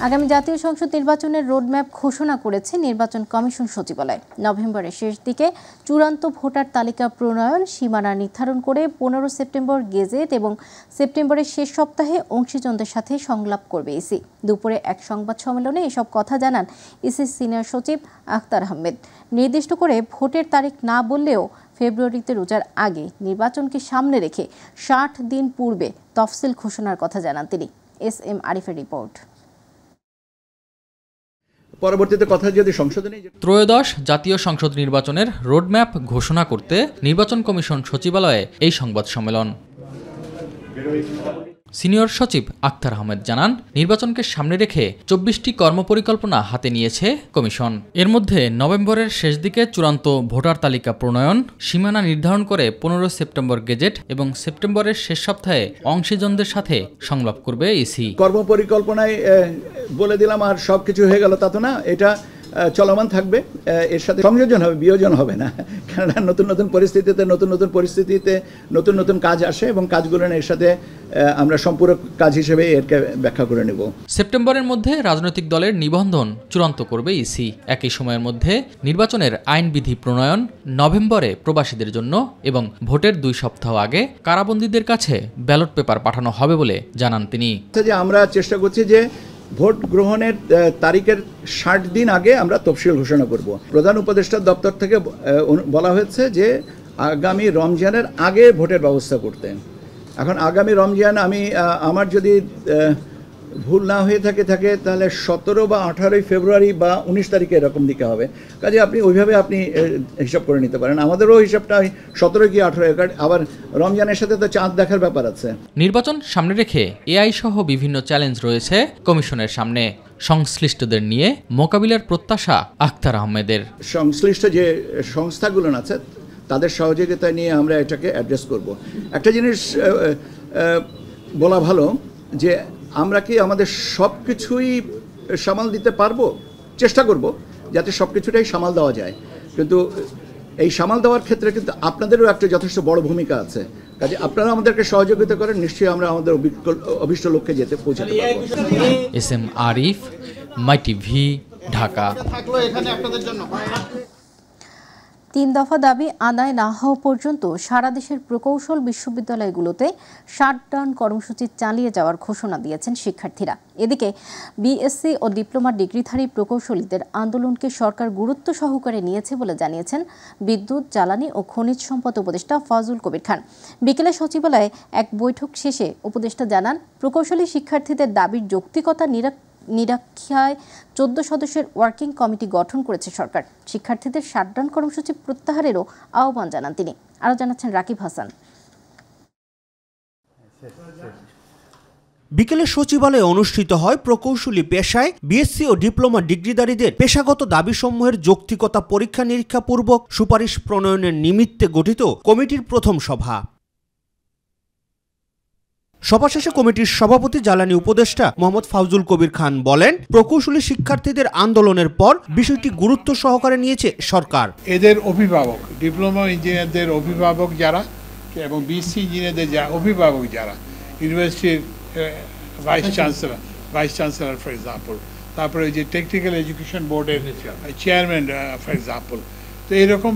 আগামী জাতীয় সংসদ নির্বাচনের রোডম্যাপ ঘোষণা করেছে নির্বাচন কমিশন সচিবালয়। নভেম্বরের শেষ দিকে চূড়ান্ত ভোটার তালিকা প্রণয়ন, সীমানা নির্ধারণ করে 15 সেপ্টেম্বর গেজেট এবং সেপ্টেম্বরের শেষ সপ্তাহে অংশীজনদের সাথে সংলাপ করবে ইসি। দুপুরে এক সংবাদ সম্মেলনে এসব কথা জানান ইসির সিনিয়র সচিব আখতার আহমেদ। নির্দিষ্ট করে ভোটের তারিখ না বললেও ফেব্রুয়ারিতে রোজার আগে নির্বাচনকে সামনে রেখে 60 দিন পূর্বে তফসিল ঘোষণার কথা জানান তিনি। এস.এম. আরিফের রিপোর্ট। পরবর্তীতে কথা যদি সংশোধনী ত্রয়োদশ জাতীয় সংসদ নির্বাচনের রোডম্যাপ ঘোষণা করতে নির্বাচন কমিশন সচিবালয়ে এই সংবাদ সম্মেলন। সিনিয়র সচিব আখতার আহমেদ জানান, নির্বাচনকে সামনে রেখে 24টি কর্মপরিকল্পনা হাতে নিয়েছে কমিশন। এর মধ্যে নভেম্বরের শেষ দিকে চূড়ান্ত ভোটার তালিকা প্রণয়ন, সীমানা নির্ধারণ করে 15 সেপ্টেম্বর গেজেট এবং সেপ্টেম্বরের শেষ সপ্তাহে অংশীজনদের সাথে সংলাপ করবে ইসি। কর্মপরিকল্পনায় বলে দিলাম আর সবকিছু হয়ে গেল তা তো না, এটা চলমান থাকবে। এর সাথে সংযোজন হবে, বিয়োজন হবে না, কারণ নতুন নতুন পরিস্থিতিতে নতুন নতুন কাজ আসে এবং কাজগুলো এর সাথে আমরা সম্পূরক কাজ হিসেবে এরকে ব্যাখ্যা করে নেব। সেপ্টেম্বরের মধ্যে রাজনৈতিক দলের নিবন্ধন চূড়ান্ত করবে ইসি। একই সময়ের মধ্যে নির্বাচনের আইনবিধি প্রণয়ন, নভেম্বরে প্রবাসীদের জন্য এবং ভোটের 2 সপ্তাহ আগে কারাবন্দীদের কাছে ব্যালট পেপার পাঠানো হবে বলে জানান তিনি। আমরা চেষ্টা করছি যে ভোট গ্রহণের তারিখের 60 দিন আগে আমরা তফসিল ঘোষণা করব। প্রধান উপদেষ্টার দপ্তর থেকে বলা হয়েছে যে আগামী রমজানের আগে ভোটের ব্যবস্থা করতে। এখন আগামী রমজান আমার যদি ভুল না হয়ে থাকে তাহলে 17 বা 18 ফেব্রুয়ারি বা 19 তারিখে এরকম দিকে হবে। কাজে ওইভাবে আপনি হিসাব করে নিতে পারেন। আমাদেরও হিসাবটা 17 কি 18, আবার রমজানের সাথে তো চাঁদ দেখার ব্যাপার আছে। নির্বাচন সামনে রেখে এআই সহ বিভিন্ন চ্যালেঞ্জ রয়েছে কমিশনের সামনে। সংশ্লিষ্টদের নিয়ে মোকাবিলার প্রত্যাশা আখতার আহমেদের। সংশ্লিষ্ট যে সংস্থাগুলো আছে তাদের সহযোগিতা নিয়ে আমরা এটাকে অ্যাড্রেস করব। একটা জিনিস বলা ভালো যে আমরা কি আমাদের সব কিছুই সামাল দিতে পারবো? চেষ্টা করব যাতে সব কিছুটাই সামাল দেওয়া যায়, কিন্তু এই সামাল দেওয়ার ক্ষেত্রে কিন্তু আপনাদেরও একটা যথেষ্ট বড় ভূমিকা আছে। কাজে আপনারা আমাদেরকে সহযোগিতা করেন, নিশ্চয়ই আমরা আমাদের অভিষ্ট লক্ষ্যে পৌঁছাতে পারবো। এস.এম. আরিফ, মাই টিভি, ঢাকা। 3 দফা দাবি আদায় না হওয়া পর্যন্ত সারা দেশের প্রকৌশল বিশ্ববিদ্যালয়গুলোতে শাটডাউন কর্মসূচি চালিয়ে যাওয়ার ঘোষণা দিয়েছেন শিক্ষার্থীরা। এদিকে বিএসসি ও ডিপ্লোমা ডিগ্রিধারী প্রকৌশলীদের আন্দোলনকে সরকার গুরুত্ব সহকারে নিয়েছে বলে জানিয়েছেন বিদ্যুৎ, জ্বালানি ও খনিজ সম্পদ উপদেষ্টা ফজলুল কবির খান। বিকেলে সচিবালয়ে এক বৈঠক শেষে উপদেষ্টা জানান, প্রকৌশলী শিক্ষার্থীদের দাবির যৌক্তিকতা নিরীক্ষায় 14 সদস্যের ওয়ার্কিং কমিটি গঠন করেছে সরকার। শিক্ষার্থীদের শাটডাউন কর্মসূচি প্রত্যাহারেরও আহ্বান জানান তিনি। আরও জানাচ্ছেন রাকিব হাসান। বিকেলে সচিবালয়ে অনুষ্ঠিত হয় প্রকৌশলী পেশায় বিএসসি ও ডিপ্লোমা ডিগ্রিধারীদের পেশাগত দাবিসমূহের যৌক্তিকতা পরীক্ষা নিরীক্ষা পূর্বক সুপারিশ প্রণয়নের নিমিত্তে গঠিত কমিটির প্রথম সভা। সভা শেষে কমিটির সভাপতি জ্বালানি উপদেষ্টা মোহাম্মদ ফজলুল কবির খান বলেন, প্রকৌশলী শিক্ষার্থীদের আন্দোলনের পর বিষয়টি গুরুত্ব সহকারে নিয়েছে সরকার। এদের অভিভাবক, ডিপ্লোমা ইঞ্জিনিয়ারদের অভিভাবক যারা এবং বিএসসি ইঞ্জিনিয়ারদের অভিভাবক যারা, ইউনিভার্সিটির ভাইস চ্যান্সেলর ফর এক্সাম্পল, তারপরে ওই যে টেকনিক্যাল এডুকেশন বোর্ডের চেয়ারম্যান ফর এক্সাম্পল, তো এরকম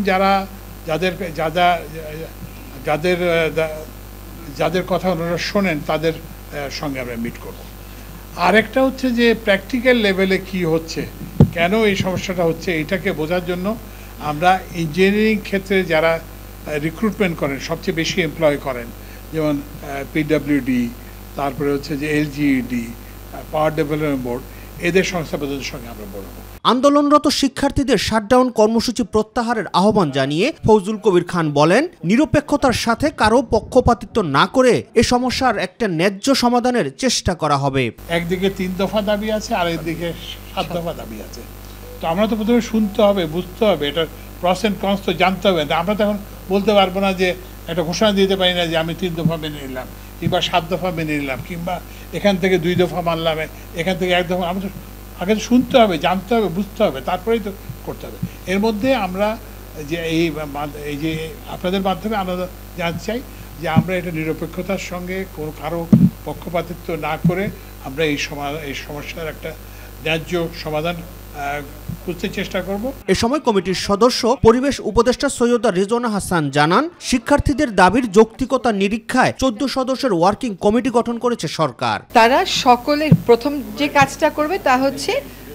যাদের কথা ওনারা শোনেন তাদের সঙ্গে আমরা মিট করব। আরেকটা হচ্ছে যে প্র্যাকটিক্যাল লেভেলে কি হচ্ছে, কেন এই সমস্যাটা হচ্ছে, এটাকে বোঝার জন্য আমরা ইঞ্জিনিয়ারিং ক্ষেত্রে যারা রিক্রুটমেন্ট করেন, সবচেয়ে বেশি এমপ্লয় করেন, যেমন পিডব্লিউডি, তারপরে হচ্ছে যে এলজিইডি, পাওয়ার ডেভেলপমেন্ট বোর্ড, এদের সংস্থাপকদের সঙ্গে আমরা বলবো। আন্দোলনরত শিক্ষার্থীদের শাটডাউন কর্মসূচি প্রত্যাহারের আহ্বান জানিয়ে ফজলুল কবির খান বলেন, নিরপেক্ষতার সাথে কারো পক্ষপাতিত্ব না করে এ সমস্যার একটা ন্যায্য সমাধানের চেষ্টা করা হবে। একদিকে 3 দফা দাবি আছে, আর একদিকে 7 দফা দাবি আছে। তো আমরা তো প্রথমে শুনতে হবে, বুঝতে হবে, এটা প্রস এন্ড কনস তো জানতে হবে। আমরা তো এখন বলতে পারবো না যে একটা ঘোষণা দিতে পারি না যে আমি 3 দফা মেনে নিলাম কিংবা 7 দফা মেনে নিলাম কিংবা এখান থেকে 2 দফা মানলাম, এখান থেকে 1 দফা। আমরা তো আগে তো শুনতে হবে, জানতে হবে, বুঝতে হবে, তারপরেই তো করতে হবে। এর মধ্যে আমরা যে এই যে আপনাদের মাধ্যমে আমরা জানতে চাই যে আমরা এটা নিরপেক্ষতার সঙ্গে কারো পক্ষপাতিত্ব না করে আমরা এই সমস্যার একটা ন্যায্য সমাধান খুঁজতে চেষ্টা করব। এ সময় কমিটির সদস্য পরিবেশ উপদেষ্টা সৈয়দা রেজওয়ানা হাসান জানান, শিক্ষার্থীদের দাবির যৌক্তিকতা নিরীক্ষায় 14 সদস্যের ওয়ার্কিং কমিটি গঠন করেছে সরকার। তারা সকলের প্রথম যে কাজটা করবে তা হচ্ছে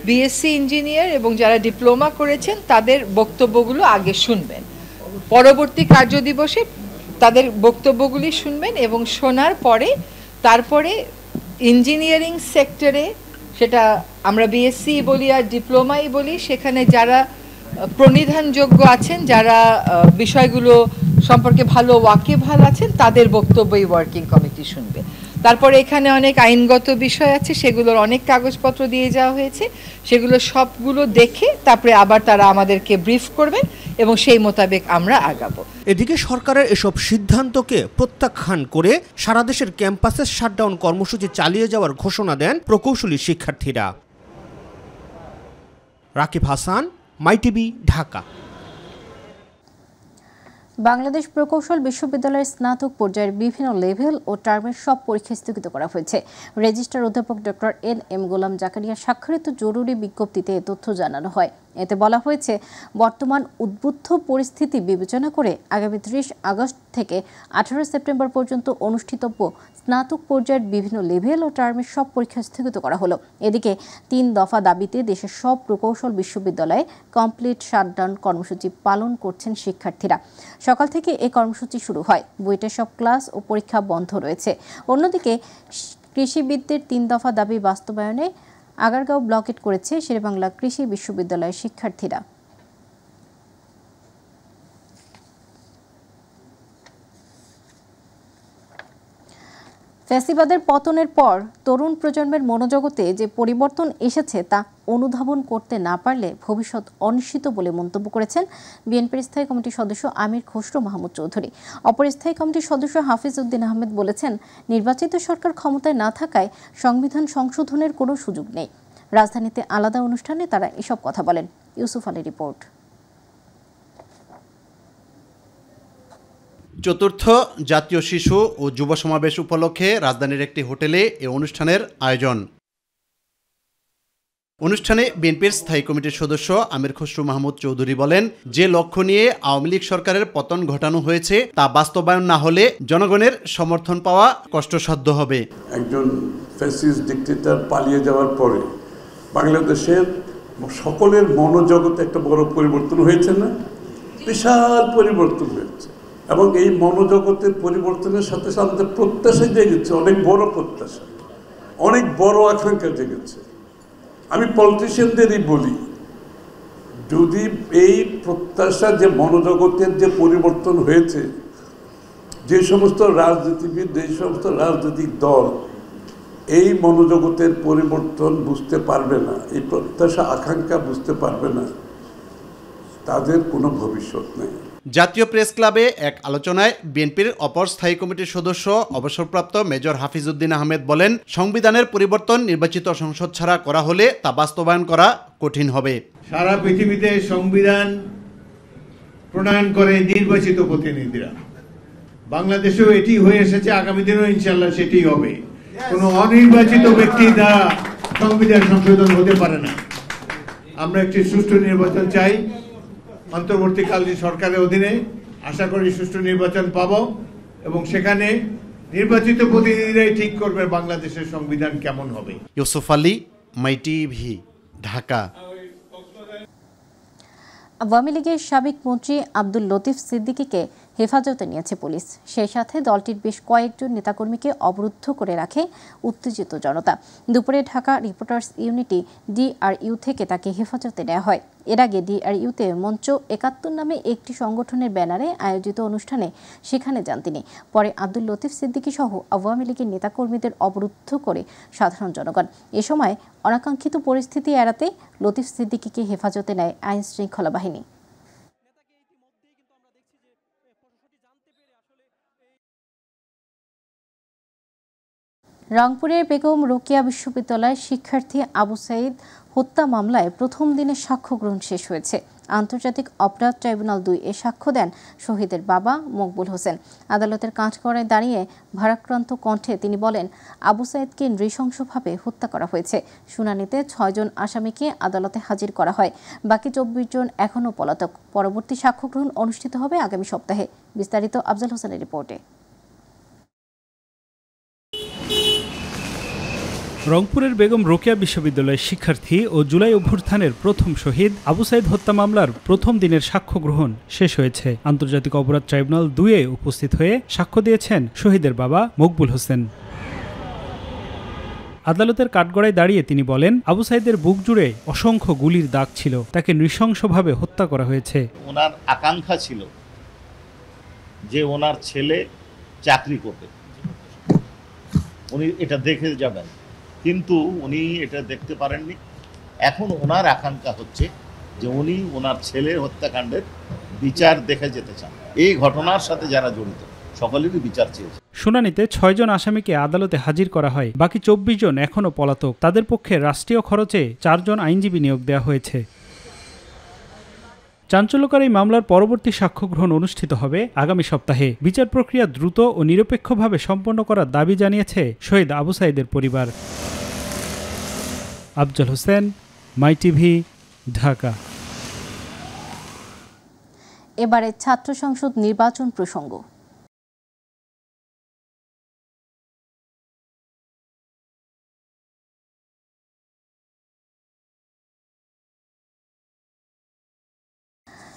বিএসসি ইঞ্জিনিয়ার এবং যারা ডিপ্লোমা করেছেন তাদের বক্তব্যগুলো আগে শুনবেন, পরবর্তী কার্যদিবসে তাদের বক্তব্যগুলি শুনবেন এবং শোনার পরে তারপরে ইঞ্জিনিয়ারিং সেক্টরে, সেটা আমরা বিএসসি বলি আর ডিপ্লোমাই বলি, সেখানে যারা প্রণিধানযোগ্য আছেন, যারা বিষয়গুলো সম্পর্কে ভালো ওয়াকিবহাল আছেন, তাদের বক্তব্যই ওয়ার্কিং কমিটি শুনবে। তারপরে এখানে অনেক আইনগত বিষয় আছে, সেগুলোর অনেক কাগজপত্র দিয়ে যাওয়া হয়েছে, সেগুলো সবগুলো দেখে তারপরে আবার তারা আমাদেরকে ব্রিফ করবেন এবং সেই মোতাবেক আমরা আগাবো। এদিকে সরকারের এসব সিদ্ধান্তকে প্রত্যাখ্যান করে সারা দেশের ক্যাম্পাসে শাটডাউন কর্মসূচি চালিয়ে যাওয়ার ঘোষণা দেন প্রকৌশলী শিক্ষার্থীরা। রাকিব হাসান, মাইটিভি, ঢাকা। বাংলাদেশ প্রকৌশল বিশ্ববিদ্যালয়ের স্নাতক পর্যায়ের বিভিন্ন লেভেল ও টার্মের সব পরীক্ষা স্থগিত করা হয়েছে। রেজিস্ট্রার অধ্যাপক ডক্টর এন গোলাম জাকারিয়া স্বাক্ষরিত জরুরি বিজ্ঞপ্তিতে এ তথ্য জানানো হয়। এতে বলা হয়েছে, বর্তমান উদ্বুদ্ধ পরিস্থিতি বিবেচনা করে আগামী 30 আগস্ট থেকে 18 সেপ্টেম্বর পর্যন্ত অনুষ্ঠিতব্য স্নাতক পর্যায়ের বিভিন্ন লেভেল ও টার্মের সব পরীক্ষা স্থগিত করা হলো। এদিকে 3 দফা দাবিতে দেশের সব প্রকৌশল বিশ্ববিদ্যালয়ে কমপ্লিট শাটডাউন কর্মসূচি পালন করছেন শিক্ষার্থীরা। সকাল থেকে এই কর্মসূচি শুরু হয়। বুয়েটের সব ক্লাস ও পরীক্ষা বন্ধ রয়েছে। অন্যদিকে কৃষিবিদদের 3 দফা দাবি বাস্তবায়নে আগারগাঁও ব্লকেট করেছে শেরেবাংলা কৃষি বিশ্ববিদ্যালয়ের শিক্ষার্থীরা। ফ্যাসিবাদের পতনের পর তরুণ প্রজন্মের মনোজগতে যে পরিবর্তন এসেছে তা অনুধাবন করতে না পারলে ভবিষ্যৎ অনিশ্চিত বলে মন্তব্য করেছেন বিএনপির স্থায়ী কমিটির সদস্য আমির খসরু মাহমুদ চৌধুরী। অপর স্থায়ী কমিটির সদস্য হাফিজ উদ্দিন আহমেদ বলেছেন, নির্বাচিত সরকার ক্ষমতায় না থাকায় সংবিধান সংশোধনের কোনো সুযোগ নেই। রাজধানীতে আলাদা অনুষ্ঠানে তারা এসব কথা বলেন। ইউসুফ আলী রিপোর্ট। চতুর্থ জাতীয় শিশু ও যুব সমাবেশ উপলক্ষে রাজধানীর একটি হোটেলে এ অনুষ্ঠানের আয়োজন। অনুষ্ঠানে বিএনপির স্থায়ী কমিটির সদস্য আমির খসরু মাহমুদ চৌধুরী বলেন, যে লক্ষ্য নিয়ে আওয়ামী লীগ সরকারের পতন ঘটানো হয়েছে তা বাস্তবায়ন না হলে জনগণের সমর্থন পাওয়া কষ্টসাধ্য হবে। একজন ফ্যাসিস্ট ডিক্টেটর পালিয়ে যাওয়ার পরে বাংলাদেশের সকলের মনোজগতে একটা বড় পরিবর্তন হয়েছে না? বিশাল পরিবর্তন হয়েছে এবং এই মনোজগতের পরিবর্তনের সাথে সাথে প্রত্যাশা জেগেছে, অনেক বড় প্রত্যাশা, অনেক বড় আকাঙ্ক্ষা জেগেছে। আমি পলিটিশিয়ানদেরই বলি, যদি এই প্রত্যাশা যে মনোজগতের যে পরিবর্তন হয়েছে, যে সমস্ত রাজনীতিবিদ, যে সমস্ত রাজনৈতিক দল এই মনোজগতের পরিবর্তন বুঝতে পারবে না, এই প্রত্যাশা আকাঙ্ক্ষা বুঝতে পারবে না, তাদের কোনো ভবিষ্যৎ নেই। জাতীয় প্রেস ক্লাবে এক আলোচনায় বিএনপির অপর স্থায়ী কমিটির সদস্য অবসরপ্রাপ্ত মেজর হাফিজ উদ্দিন আহমেদ বলেন, সংবিধানের পরিবর্তন নির্বাচিত সংসদ ছাড়া করা হলে তা বাস্তবায়ন করা কঠিন হবে। সারা পৃথিবীতে সংবিধান প্রণয়ন করে নির্বাচিত প্রতিনিধিরা, বাংলাদেশেও এটি হয়ে এসেছে, আগামী দিনেও ইনশাআল্লাহ সেটি হবে। কোনো অনির্বাচিত ব্যক্তি দ্বারা সংবিধান সংশোধন হতে পারে না। আমরা একটি সুষ্ঠু নির্বাচন চাই। অন্তর্বর্তীকালীন সরকারের অধীনে আশা করি সুষ্ঠু নির্বাচন পাব এবং সেখানে নির্বাচিত প্রতিনিধিরাই ঠিক করবে বাংলাদেশের সংবিধান কেমন হবে। ইউসুফ আলী, মাইটিভি, ঢাকা। আওয়ামী লীগের সাবেক মন্ত্রী আব্দুল লতিফ সিদ্দিকীকে হেফাজতে নিয়েছে পুলিশ। সেই সাথে দলটির বেশ কয়েকজন নেতাকর্মীকে অবরুদ্ধ করে রাখে উত্তেজিত জনতা। দুপুরে ঢাকা রিপোর্টার্স ইউনিটি DRU থেকে তাকে হেফাজতে নেওয়া হয়। এর আগে DRUতে মঞ্চ 71 নামে একটি সংগঠনের ব্যানারে আয়োজিত অনুষ্ঠানে সেখানে যান তিনি। পরে আব্দুল লতিফ সিদ্দিকী সহ আওয়ামী লীগের নেতাকর্মীদের অবরুদ্ধ করে সাধারণ জনগণ। এ সময় অনাকাঙ্ক্ষিত পরিস্থিতি এড়াতে লতিফ সিদ্দিকীকে হেফাজতে নেয় আইন শৃঙ্খলা বাহিনী। রংপুরের বেগম রোকেয়া বিশ্ববিদ্যালয়ের শিক্ষার্থী আবু সাইদ হত্যা মামলায় প্রথম দিনে সাক্ষ্য গ্রহণ শেষ হয়েছে। আন্তর্জাতিক অপরাধ ট্রাইব্যুনাল ২ এ সাক্ষ্য দেন শহীদের বাবা মকবুল হোসেন। আদালতের কাঠগড়ায় দাঁড়িয়ে ভারাক্রান্ত কণ্ঠে তিনি বলেন, আবু সাইদকে নৃশংসভাবে হত্যা করা হয়েছে। শুনানিতে ৬ জন আসামিকে আদালতে হাজির করা হয়। বাকি ২৪ জন এখনও পলাতক। পরবর্তী সাক্ষ্য গ্রহণ অনুষ্ঠিত হবে আগামী সপ্তাহে। বিস্তারিত আফজাল হোসেনের রিপোর্টে। রংপুরের বেগম রোকেয়া বিশ্ববিদ্যালয়ের শিক্ষার্থী ও জুলাই অভ্যুত্থানের প্রথম শহীদ আবু সাইদ হত্যা মামলার প্রথম দিনের সাক্ষ্য গ্রহণ শেষ হয়েছে। আন্তর্জাতিক অপরাধ ট্রাইব্যুনাল ২ এ উপস্থিত হয়ে সাক্ষ্য দিয়েছেন শহীদের বাবা মকবুল হোসেন। আদালতের কাঠগড়ায় দাঁড়িয়ে তিনি বলেন, আবু সাইদের বুক জুড়ে অসংখ্য গুলির দাগ ছিল, তাকে নৃশংসভাবে হত্যা করা হয়েছে। ওনার আকাঙ্ক্ষা ছিল যে ওনার ছেলে চাকরি করবে, উনি এটা দেখে যাবেন, কিন্তু উনি এটা দেখতে পারেননি। এখন ওনার আকাঙ্ক্ষা হচ্ছে যে উনি ওনার ছেলের হত্যাকাণ্ডের বিচার দেখে যেতে চান। এই ঘটনার সাথে যারা জড়িত সকলেরই বিচার চেয়েছে। শুনানিতে ৬ জন আসামিকে আদালতে হাজির করা হয়। বাকি ২৪ জন এখনও পলাতক। তাদের পক্ষে রাষ্ট্রীয় খরচে ৪ জন আইনজীবী নিয়োগ দেওয়া হয়েছে। চাঞ্চল্যকর এই মামলার পরবর্তী সাক্ষ্য গ্রহণ অনুষ্ঠিত হবে আগামী সপ্তাহে। বিচার প্রক্রিয়া দ্রুত ও নিরপেক্ষভাবে সম্পন্ন করার দাবি জানিয়েছে শহীদ আবু সাইদের পরিবার। আফজাল হোসেন, মাই টিভি, ঢাকা। এবারে ছাত্র সংসদ নির্বাচন প্রসঙ্গ।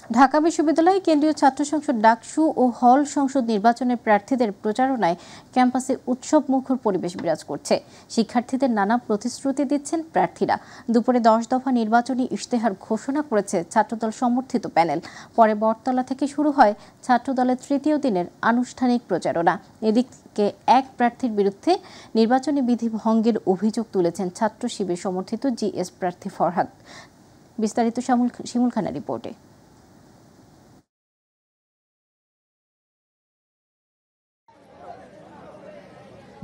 ঢাকা বিশ্ববিদ্যালয় কেন্দ্রীয় ছাত্র সংসদ ডাকসু ও হল সংসদ নির্বাচনের প্রার্থীদের প্রচারণায় ক্যাম্পাসে উৎসব মুখর পরিবেশ বিরাজ করছে। শিক্ষার্থীদের নানা প্রতিশ্রুতি দিচ্ছেন প্রার্থীরা। দুপুরে ১০ দফা নির্বাচনী ইশতেহার ঘোষণা করেছে ছাত্রদল সমর্থিত প্যানেল। পরে বটতলা থেকে শুরু হয় ছাত্রদলের তৃতীয় দিনের আনুষ্ঠানিক প্রচারণা। এদিকে এক প্রার্থীর বিরুদ্ধে নির্বাচনী বিধি ভঙ্গের অভিযোগ তুলেছেন ছাত্র শিবির সমর্থিত জিএস প্রার্থী ফরহাদ। বিস্তারিত শিমুল খানের রিপোর্টে।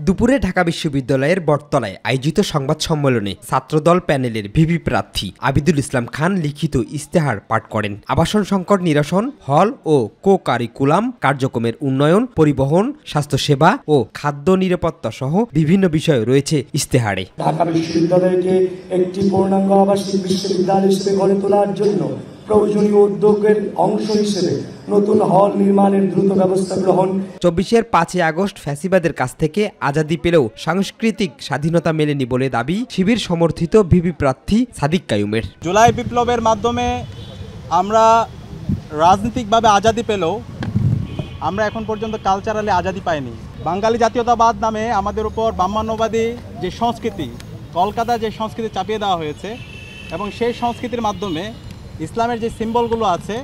দুপুরে ঢাকা বিশ্ববিদ্যালয়ের বটতলায় আয়োজিত সংবাদ সম্মেলনে ছাত্রদল প্যানেলের ভিপি প্রার্থী আবিদুল ইসলাম খান লিখিত ইস্তেহার পাঠ করেন। আবাসন সংকট নিরসন, হল ও কো কারিকুলাম কার্যক্রমের উন্নয়ন, পরিবহন, স্বাস্থ্যসেবা ও খাদ্য নিরাপত্তা সহ বিভিন্ন বিষয় রয়েছে ইস্তেহারে। ঢাকা বিশ্ববিদ্যালয়কে একটি পূর্ণাঙ্গ আবাসিক বিশ্ববিদ্যালয় হিসেবে গড়ে তোলার জন্য প্রয়োজনীয় উদ্যোগের অংশ হিসেবে নতুন হল নির্মাণের দ্রুত ব্যবস্থা গ্রহণ। ২৪ 5 আগস্ট ফ্যাসিবাদের কাছ থেকে আজাদি পেলেও সাংস্কৃতিক স্বাধীনতা মেলেনি বলে দাবি শিবির সমর্থিত ভিপি প্রার্থী সাদিক কায়ুমের। জুলাই বিপ্লবের মাধ্যমে আমরা রাজনৈতিকভাবে আজাদি পেলেও আমরা এখন পর্যন্ত কালচারালি আজাদি পাইনি। বাঙালি জাতীয়তাবাদ নামে আমাদের উপর ব্রাহ্মণ্যবাদী যে সংস্কৃতি, কলকাতা যে সংস্কৃতি চাপিয়ে দেওয়া হয়েছে এবং সেই সংস্কৃতির মাধ্যমে ইসলামের যে সিম্বলগুলো আছে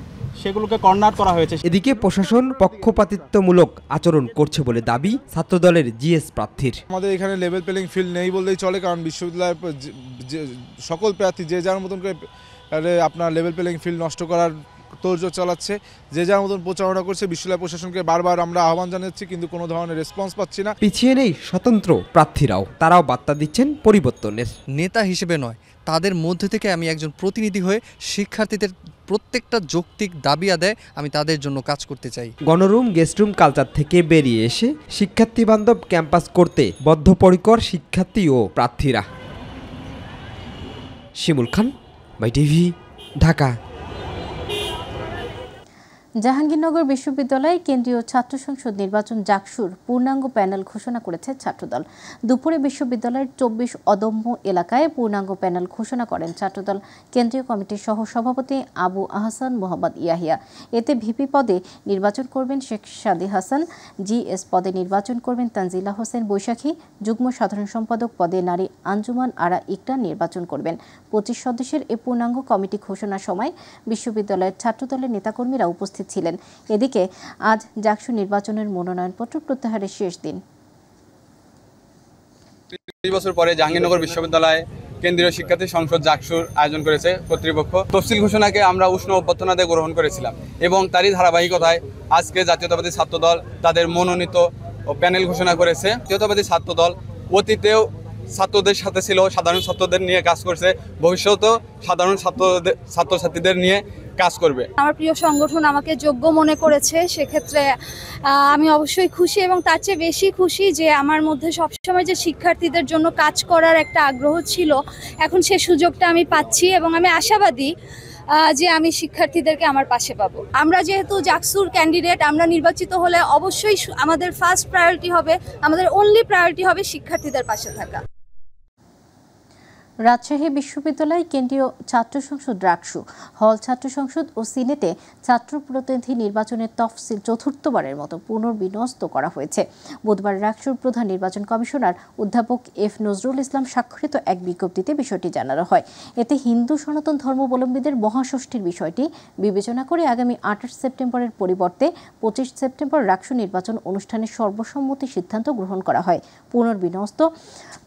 সেগুলোকে কর্নার করা হয়েছে। এদিকে প্রশাসন পক্ষপাতিত্বমূলক আচরণ করছে বলে দাবি ছাত্রদলের জিএস প্রার্থীর। আমাদের এখানে লেভেল প্লেইং ফিল্ড নেই বললেই চলে, কারণ বিশ্ববিদ্যালয়ের সকল প্রার্থী যে যার মতন করে আপনার লেভেল প্লেইং ফিল্ড নষ্ট করার তোড়জোড় চালাচ্ছে, যে যার মতন প্রচারণা করছে। বিশ্ববিদ্যালয় প্রশাসনকে বারবার আমরা আহ্বান জানাচ্ছি, কিন্তু কোনো ধরনের রেসপন্স পাচ্ছি না। পিছিয়ে নেই স্বতন্ত্র প্রার্থীরাও, তারাও বার্তা দিচ্ছেন পরিবর্তনের। নেতা হিসেবে নয়, তাদের মধ্যে থেকে আমি একজন প্রতিনিধি হয়ে শিক্ষার্থীদের প্রত্যেকটা যৌক্তিক দাবি আদায় আমি তাদের জন্য কাজ করতে চাই। গণরুম, গেস্টরুম কালচার থেকে বেরিয়ে এসে শিক্ষার্থী বান্ধব ক্যাম্পাস করতে বদ্ধপরিকর শিক্ষার্থী ও প্রার্থীরা। শিমুল খান, মাই টিভি, ঢাকা। জাহাঙ্গীরনগর বিশ্ববিদ্যালয় কেন্দ্রীয় ছাত্র সংসদ নির্বাচন জাকসুর পূর্ণাঙ্গ প্যানেল ঘোষণা করেছে ছাত্রদল। দুপুরে বিশ্ববিদ্যালয়ের ২৪ অদম্য এলাকায় পূর্ণাঙ্গ প্যানেল ঘোষণা করেন ছাত্রদল কেন্দ্রীয় কমিটির সহ সভাপতি আবু আহসান মোহাম্মদ ইয়াহিয়া। এতে ভিপি পদে নির্বাচন করবেন শেখ সাদি হাসান, জিএস পদে নির্বাচন করবেন তানজিলা হোসেন বৈশাখী, যুগ্ম সাধারণ সম্পাদক পদে নারী আঞ্জুমান আরা ইকরা নির্বাচন করবেন। ২৫ সদস্যের এই পূর্ণাঙ্গ কমিটি ঘোষণার সময় বিশ্ববিদ্যালয়ের ছাত্রদলের নেতাকর্মীরা উপস্থিত ছিলেন। এদিকে আজ জাকসু নির্বাচনের মনোনয়নপত্র প্রত্যাহারের শেষ দিন। ৩০ বছর পরে জাহাঙ্গীরনগর বিশ্ববিদ্যালয় কেন্দ্রীয় শিক্ষার্থী সংসদ জাকসুর আয়োজন করেছে কর্তৃপক্ষ। তফসিল ঘোষণাকে আমরা উষ্ণ অভ্যর্থনা দিয়ে গ্রহণ করেছিলাম এবং তারই ধারাবাহিকতায় আজকে জাতীয়তাবাদী ছাত্রদল তাদের মনোনীত প্যানেল ঘোষণা করেছে। জাতীয়তাবাদী ছাত্রদল অতীতেও ছাত্রদের সাথে ছিল, সাধারণ ছাত্রদের নিয়ে কাজ করছে, ভবিষ্যতেও সাধারণ ছাত্রছাত্রীদের নিয়ে কাজ করবে। আমার প্রিয় সংগঠন আমাকে যোগ্য মনে করেছে, সেক্ষেত্রে আমি অবশ্যই খুশি এবং তার চেয়ে বেশি খুশি যে আমার মধ্যে সবসময় যে শিক্ষার্থীদের জন্য কাজ করার একটা আগ্রহ ছিল, এখন সে সুযোগটা আমি পাচ্ছি এবং আমি আশাবাদী যে আমি শিক্ষার্থীদেরকে আমার পাশে পাবো। আমরা যেহেতু জাকসুর ক্যান্ডিডেট, আমরা নির্বাচিত হলে অবশ্যই আমাদের ফার্স্ট প্রায়োরিটি হবে, আমাদের অনলি প্রায়োরিটি হবে শিক্ষার্থীদের পাশে থাকা। রাজশাহী বিশ্ববিদ্যালয় কেন্দ্রীয় ছাত্র সংসদ রাকসু হল ছাত্র সংসদ ও সিনেটে ছাত্র প্রতিনিধি নির্বাচনের তফসিল চতুর্থবারের মতো পুনর্বিন্যস্ত করা হয়েছে। বুধবার রাকসুর প্রধান নির্বাচন কমিশনার অধ্যাপক এফ নজরুল ইসলাম স্বাক্ষরিত এক বিজ্ঞপ্তিতে বিষয়টি জানানো হয়। এতে হিন্দু সনাতন ধর্মাবলম্বীদের মহাষষ্ঠীর বিষয়টি বিবেচনা করে আগামী 28 সেপ্টেম্বরের পরিবর্তে 25 সেপ্টেম্বর রাকসু নির্বাচন অনুষ্ঠানের সর্বসম্মতি সিদ্ধান্ত গ্রহণ করা হয়। পুনর্বিন্যস্ত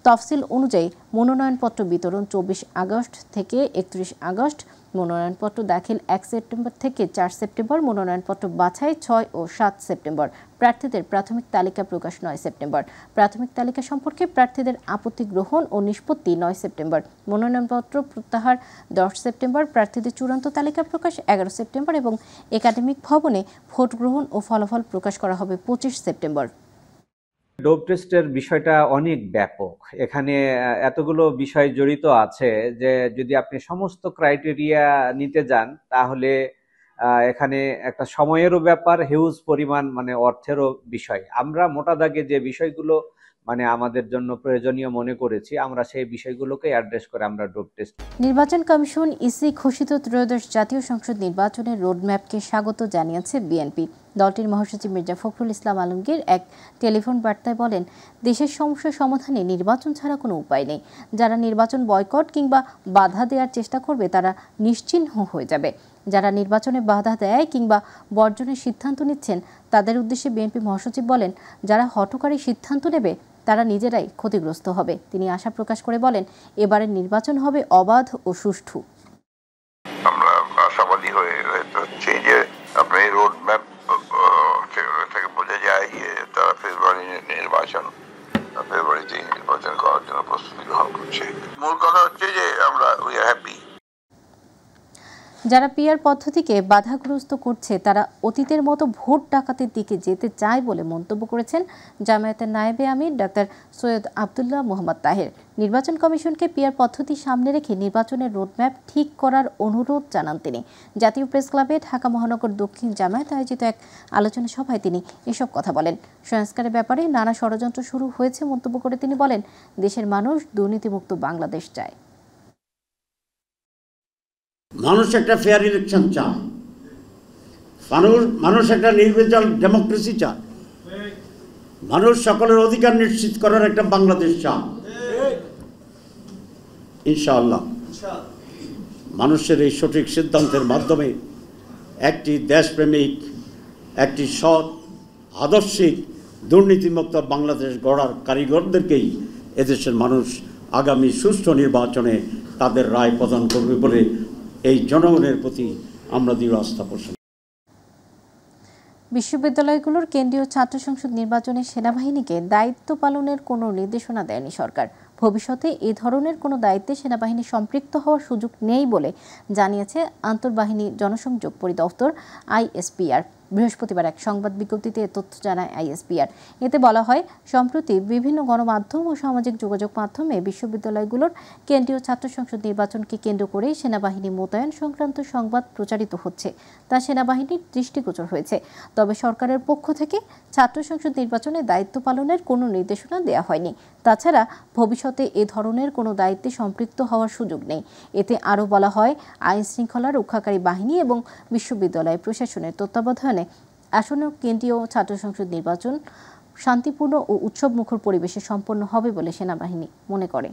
তফসিল অনুযায়ী মনোনয়নপত্র বিতরণ 24 আগস্ট থেকে 31 আগস্ট, মনোনয়নপত্র দাখিল 1 সেপ্টেম্বর থেকে 4 সেপ্টেম্বর, মনোনয়নপত্র বাছাই 6 ও 7 সেপ্টেম্বর, প্রার্থীদের প্রাথমিক তালিকা প্রকাশ 9 সেপ্টেম্বর, প্রাথমিক তালিকা সম্পর্কে প্রার্থীদের আপত্তি গ্রহণ ও নিষ্পত্তি 9 সেপ্টেম্বর, মনোনয়নপত্র প্রত্যাহার 10 সেপ্টেম্বর, প্রার্থীদের চূড়ান্ত তালিকা প্রকাশ 11 সেপ্টেম্বর এবং একাডেমিক ভবনে ভোট গ্রহণ ও ফলাফল প্রকাশ করা হবে 25 সেপ্টেম্বর। ডোপ টেস্টের বিষয়টা অনেক ব্যাপক, এখানে এতগুলো বিষয় জড়িত আছে যে যদি আপনি সমস্ত ক্রাইটেরিয়া নিতে যান তাহলে এখানে একটা সময়েরও ব্যাপার, হিউজ পরিমাণ অর্থেরও বিষয়। আমরা মোটা দাগে যে বিষয়গুলো আমাদের জন্য প্রয়োজনীয় মনে করেছি, আমরা সেই বিষয়গুলোকে অ্যাড্রেস করে আমরা ডোপ টেস্ট। নির্বাচন কমিশন ইসি ঘোষিত ত্রয়োদশ জাতীয় সংসদ নির্বাচনের রোডম্যাপকে স্বাগত জানিয়েছে বিএনপি। দলটির মহাসচিব মির্জা ফখরুল ইসলাম আলমগীর এক টেলিফোন বার্তায় বলেন, দেশের সমস্যা সমাধানে নির্বাচন ছাড়া কোনো উপায় নেই। যারা নির্বাচন বয়কট কিংবা বাধা দেওয়ার চেষ্টা করবে তারা নিশ্চিহ্ন হয়ে যাবে। যারা নির্বাচনে বাধা দেয় কিংবা বর্জনের সিদ্ধান্ত নিচ্ছেন তাদের উদ্দেশ্যে বিএনপি মহাসচিব বলেন, যারা হঠকারী সিদ্ধান্ত নেবে তারা নিজেরাই ক্ষতিগ্রস্ত হবে। তিনি আশা প্রকাশ করে বলেন, এবারের নির্বাচন হবে অবাধ ও সুষ্ঠু। আমরা আশাবাদী হচ্ছে যে আপনি রোড ম্যাপ থেকে বোঝা যায় যে তারা ফেব্রুয়ারিতে নির্বাচন করার জন্য প্রস্তুতি গ্রহণ করছে। মূল কথা হচ্ছে যে আমরা উই আর হ্যাপি। যারা পিআর পদ্ধতিকে বাধাগ্রস্ত করছে তারা অতীতের মতো ভোট ডাকাতির দিকে যেতে চায় বলে মন্তব্য করেছেন জামায়াতের নায়েবে আমির ডাক্তার সৈয়দ আব্দুল্লাহ মোহাম্মদ তাহের। নির্বাচন কমিশনকে পিআর পদ্ধতি সামনে রেখে নির্বাচনের রোডম্যাপ ঠিক করার অনুরোধ জানান তিনি। জাতীয় প্রেস ক্লাবে ঢাকা মহানগর দক্ষিণ জামায়াত আয়োজিত এক আলোচনা সভায় তিনি এসব কথা বলেন। সংস্কারের ব্যাপারে নানা ষড়যন্ত্র শুরু হয়েছে মন্তব্য করে তিনি বলেন, দেশের মানুষ দুর্নীতিমুক্ত বাংলাদেশ চায়। মানুষ একটা ফেয়ার ইলেকশন চায়, মানুষ একটা নির্বাচন ডেমোক্রেসি চায়, মানুষ সকলের অধিকার নিশ্চিত করার একটা বাংলাদেশ চায়। ইনশাআল্লাহ মানুষের এই সঠিক সিদ্ধান্তের মাধ্যমে একটি দেশপ্রেমিক, একটি সৎ, আদর্শিক, দুর্নীতিমুক্ত বাংলাদেশ গড়ার কারিগরদেরকেই এদেশের মানুষ আগামী সুষ্ঠু নির্বাচনে তাদের রায় প্রদান করবে বলে এই জনগণের প্রতি আমরা দৃঢ় আস্থা পোষণ। বিশ্ববিদ্যালয়গুলোর কেন্দ্রীয় ছাত্র সংসদ নির্বাচনে সেনাবাহিনীকে দায়িত্ব পালনের কোনো নির্দেশনা দেয়নি সরকার। ভবিষ্যতে এ ধরনের কোনো দায়িত্বে সেনাবাহিনী সম্পৃক্ত হওয়ার সুযোগ নেই বলে জানিয়েছে আন্তঃবাহিনী জনসংযোগ পরিদপ্তর আইএসপিআর। বৃহস্পতিবার এক সংবাদ বিজ্ঞপ্তিতে তথ্য জানায় আইএসপিআর। এতে বলা হয়, সম্প্রতি বিভিন্ন গণমাধ্যম ও সামাজিক যোগাযোগ মাধ্যমে বিশ্ববিদ্যালয়গুলোর কেন্দ্রীয় ছাত্র সংসদ নির্বাচনকে কেন্দ্র করে সেনাবাহিনী মোতায়েন সংক্রান্ত সংবাদ প্রচারিত হচ্ছে, তা সেনাবাহিনীর দৃষ্টিগোচর হয়েছে। তবে সরকারের পক্ষ থেকে ছাত্র সংসদ নির্বাচনে দায়িত্ব পালনের কোনো নির্দেশনা দেওয়া হয়নি। তাছাড়া ভবিষ্যতে এ ধরনের কোনো দায়িত্বে সম্পৃক্ত হওয়ার সুযোগ নেই। এতে আরও বলা হয়, আইন শৃঙ্খলা রক্ষাকারী বাহিনী এবং বিশ্ববিদ্যালয় প্রশাসনের তত্ত্বাবধানে আসন্ন কেন্দ্রীয় ছাত্র সংসদ নির্বাচন শান্তিপূর্ণ ও উৎসবমুখর পরিবেশে সম্পন্ন হবে বলে সেনাবাহিনী মনে করে।